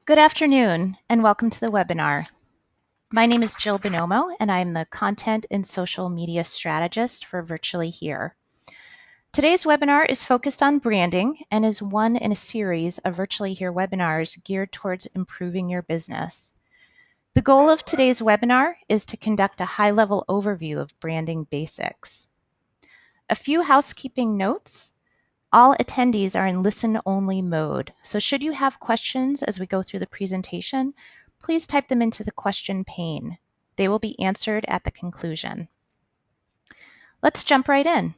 Good afternoon, and welcome to the webinar. My name is Jill Bonomo, and I'm the Content and Social Media Strategist for Virtually Here. Today's webinar is focused on branding and is one in a series of Virtually Here webinars geared towards improving your business. The goal of today's webinar is to conduct a high-level overview of branding basics. A few housekeeping notes. All attendees are in listen-only mode, so should you have questions as we go through the presentation, please type them into the question pane. They will be answered at the conclusion. Let's jump right in.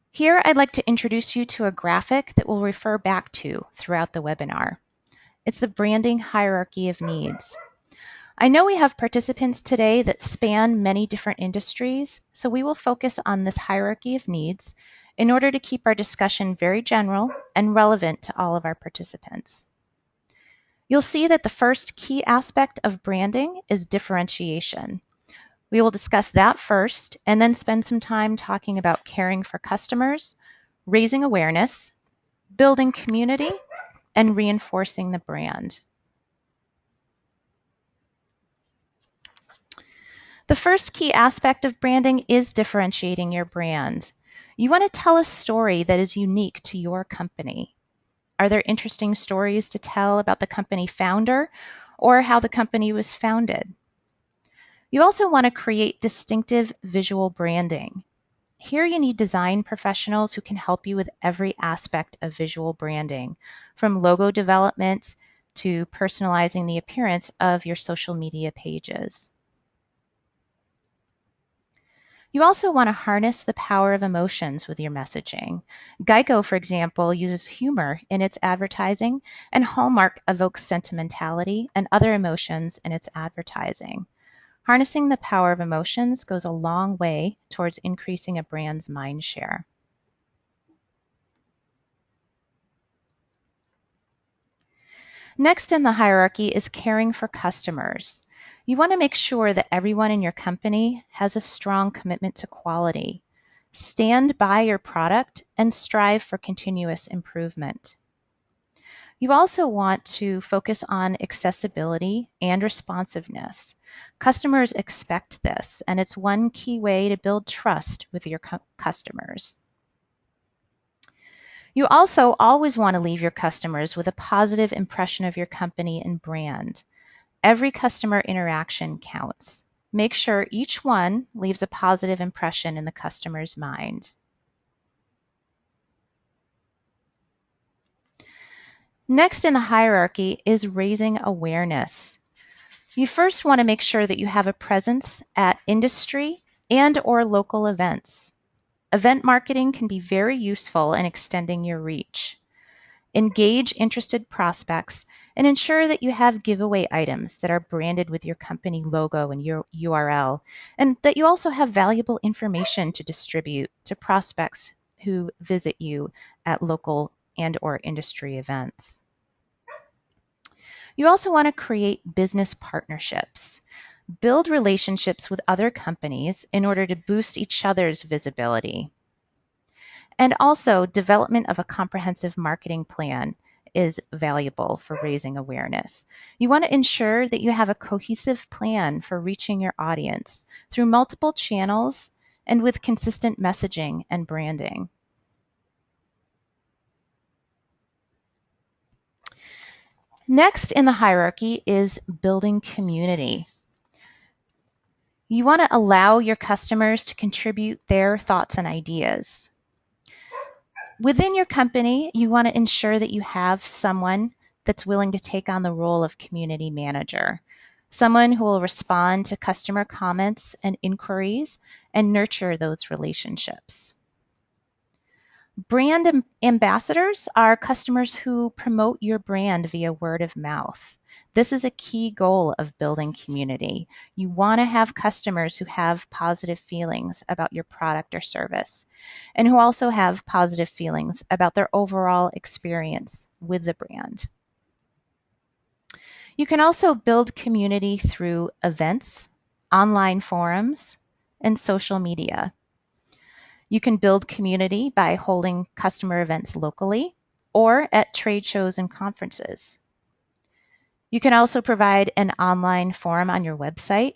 Here, I'd like to introduce you to a graphic that we'll refer back to throughout the webinar. It's the branding hierarchy of needs. I know we have participants today that span many different industries, so we will focus on this hierarchy of needs in order to keep our discussion very general and relevant to all of our participants. You'll see that the first key aspect of branding is differentiation. We will discuss that first and then spend some time talking about caring for customers, raising awareness, building community, and reinforcing the brand. The first key aspect of branding is differentiating your brand. You want to tell a story that is unique to your company. Are there interesting stories to tell about the company founder or how the company was founded? You also want to create distinctive visual branding. Here you need design professionals who can help you with every aspect of visual branding, from logo development to personalizing the appearance of your social media pages. You also want to harness the power of emotions with your messaging. Geico, for example, uses humor in its advertising, and Hallmark evokes sentimentality and other emotions in its advertising. Harnessing the power of emotions goes a long way towards increasing a brand's mind share. Next in the hierarchy is caring for customers. You want to make sure that everyone in your company has a strong commitment to quality. Stand by your product and strive for continuous improvement. You also want to focus on accessibility and responsiveness. Customers expect this, and it's one key way to build trust with your customers. You also always want to leave your customers with a positive impression of your company and brand. Every customer interaction counts. Make sure each one leaves a positive impression in the customer's mind. Next in the hierarchy is raising awareness. You first want to make sure that you have a presence at industry and/or local events. Event marketing can be very useful in extending your reach. Engage interested prospects and ensure that you have giveaway items that are branded with your company logo and your URL, and that you also have valuable information to distribute to prospects who visit you at local and/or industry events. You also want to create business partnerships. Build relationships with other companies in order to boost each other's visibility. And also, development of a comprehensive marketing plan is valuable for raising awareness. You want to ensure that you have a cohesive plan for reaching your audience through multiple channels and with consistent messaging and branding. Next in the hierarchy is building community. You want to allow your customers to contribute their thoughts and ideas. Within your company, you want to ensure that you have someone that's willing to take on the role of community manager, someone who will respond to customer comments and inquiries and nurture those relationships. Brand ambassadors are customers who promote your brand via word of mouth. This is a key goal of building community. You want to have customers who have positive feelings about your product or service, and who also have positive feelings about their overall experience with the brand. You can also build community through events, online forums, and social media. You can build community by holding customer events locally or at trade shows and conferences. You can also provide an online forum on your website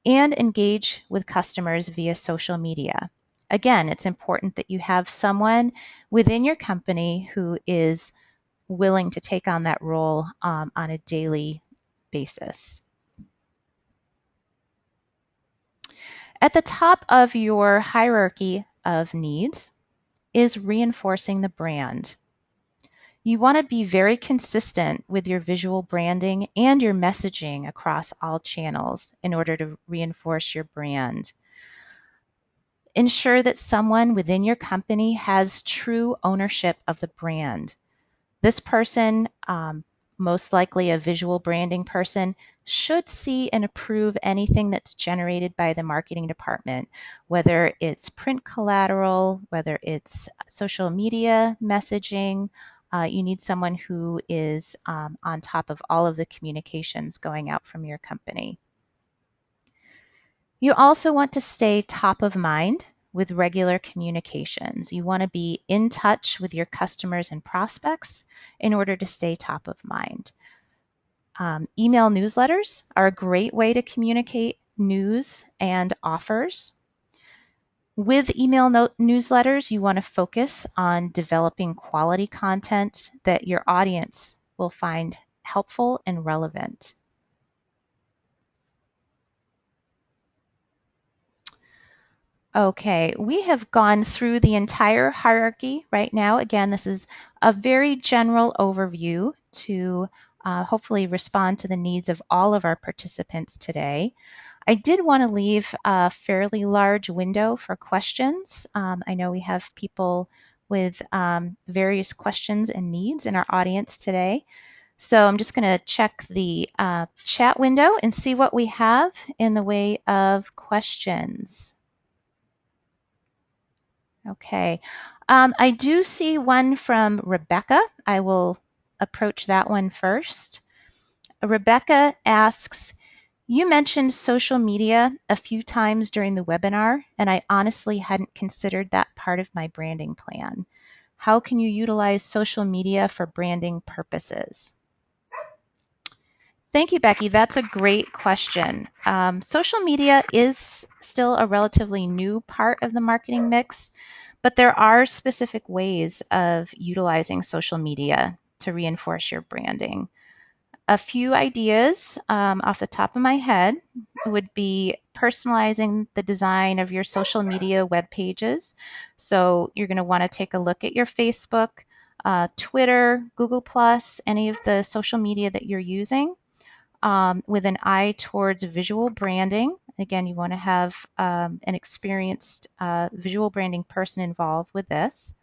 and engage with customers via social media. Again, it's important that you have someone within your company who is willing to take on that role on a daily basis. At the top of your hierarchy of needs is reinforcing the brand. You want to be very consistent with your visual branding and your messaging across all channels in order to reinforce your brand. Ensure that someone within your company has true ownership of the brand. This person, most likely a visual branding person, should see and approve anything that's generated by the marketing department, whether it's print collateral, whether it's social media messaging. You need someone who is on top of all of the communications going out from your company. You also want to stay top of mind with regular communications. You want to be in touch with your customers and prospects in order to stay top of mind. Email newsletters are a great way to communicate news and offers. With email newsletters, you want to focus on developing quality content that your audience will find helpful and relevant. Okay, we have gone through the entire hierarchy right now. Again, this is a very general overview to hopefully respond to the needs of all of our participants today. I did want to leave a fairly large window for questions. I know we have people with various questions and needs in our audience today. So I'm just going to check the chat window and see what we have in the way of questions. Okay. I do see one from Rebecca. I will approach that one first. Rebecca asks, you mentioned social media a few times during the webinar, and I honestly hadn't considered that part of my branding plan. How can you utilize social media for branding purposes? Thank you, Becky. That's a great question. Social media is still a relatively new part of the marketing mix, but there are specific ways of utilizing social media to reinforce your branding. A few ideas off the top of my head would be personalizing the design of your social media web pages. So you're going to want to take a look at your Facebook, Twitter, Google+, any of the social media that you're using. With an eye towards visual branding. Again, you want to have an experienced visual branding person involved with this.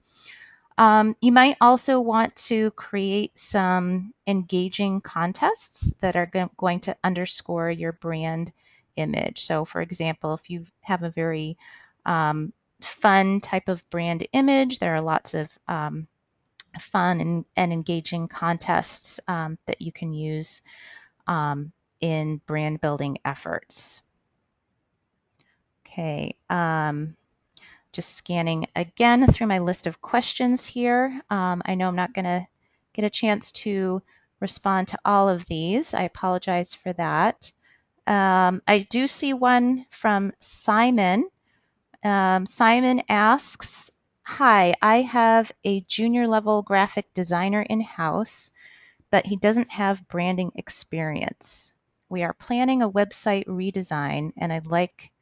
You might also want to create some engaging contests that are going to underscore your brand image. So, for example, if you have a very fun type of brand image, there are lots of fun and engaging contests that you can use in brand building efforts. Okay, just scanning again through my list of questions here. I know I'm not going to get a chance to respond to all of these. I apologize for that. I do see one from Simon. Simon asks, hi, I have a junior level graphic designer in-house, but he doesn't have branding experience. We are planning a website redesign, and I'd like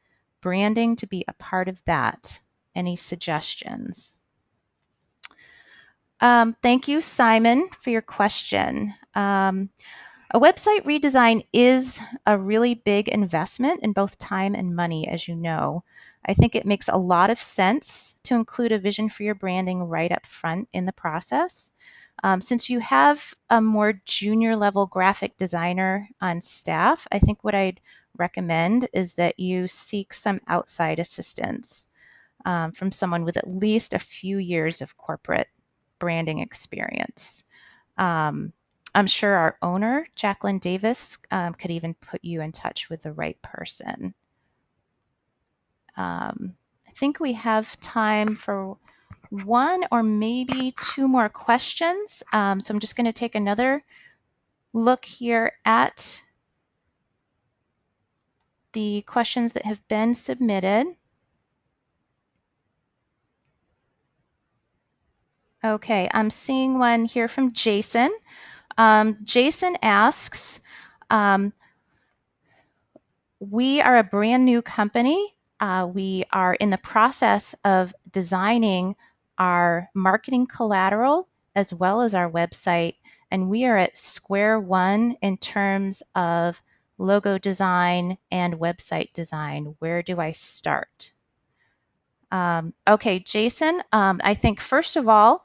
branding to be a part of that. Any suggestions? Thank you, Simon, for your question. A website redesign is a really big investment in both time and money, as you know. I think it makes a lot of sense to include a vision for your branding right up front in the process. Since you have a more junior level graphic designer on staff, I think what I'd recommend is that you seek some outside assistance from someone with at least a few years of corporate branding experience. I'm sure our owner, Jacqueline Davis, could even put you in touch with the right person. I think we have time for one or maybe two more questions. So I'm just going to take another look here at the questions that have been submitted. Okay, I'm seeing one here from Jason. Jason asks, we are a brand new company. We are in the process of designing our marketing collateral as well as our website, and we are at square one in terms of logo design and website design. Where do I start? Okay, Jason, I think first of all,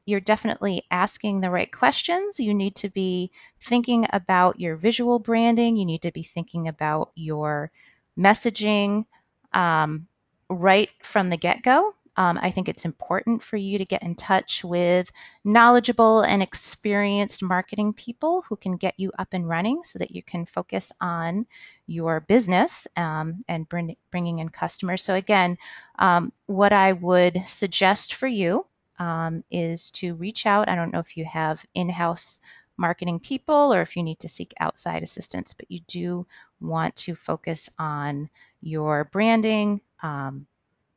you're definitely asking the right questions. You need to be thinking about your visual branding. You need to be thinking about your messaging right from the get-go. I think it's important for you to get in touch with knowledgeable and experienced marketing people who can get you up and running so that you can focus on your business and bringing in customers. So again, what I would suggest for you is to reach out. I don't know if you have in-house marketing people or if you need to seek outside assistance, but you do want to focus on your branding,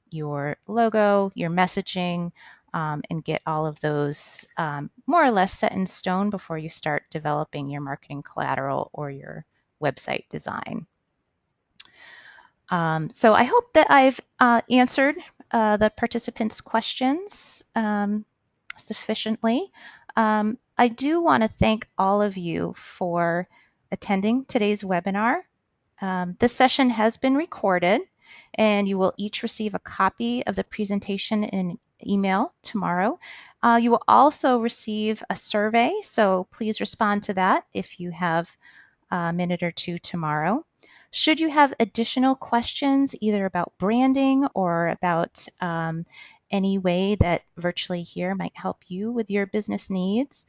your logo, your messaging, and get all of those more or less set in stone before you start developing your marketing collateral or your website design. So I hope that I've answered the participants' questions sufficiently. I do want to thank all of you for attending today's webinar. This session has been recorded, and you will each receive a copy of the presentation in an email tomorrow. You will also receive a survey, so please respond to that if you have a minute or two tomorrow. Should you have additional questions, either about branding or about any way that Virtually Here might help you with your business needs,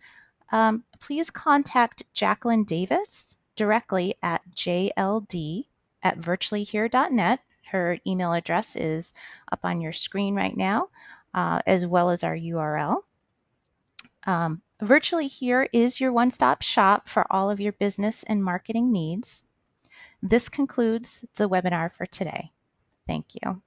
please contact Jacqueline Davis directly at jld@virtuallyhere.net. Her email address is up on your screen right now, as well as our URL. Virtually Here is your one-stop shop for all of your business and marketing needs. This concludes the webinar for today. Thank you.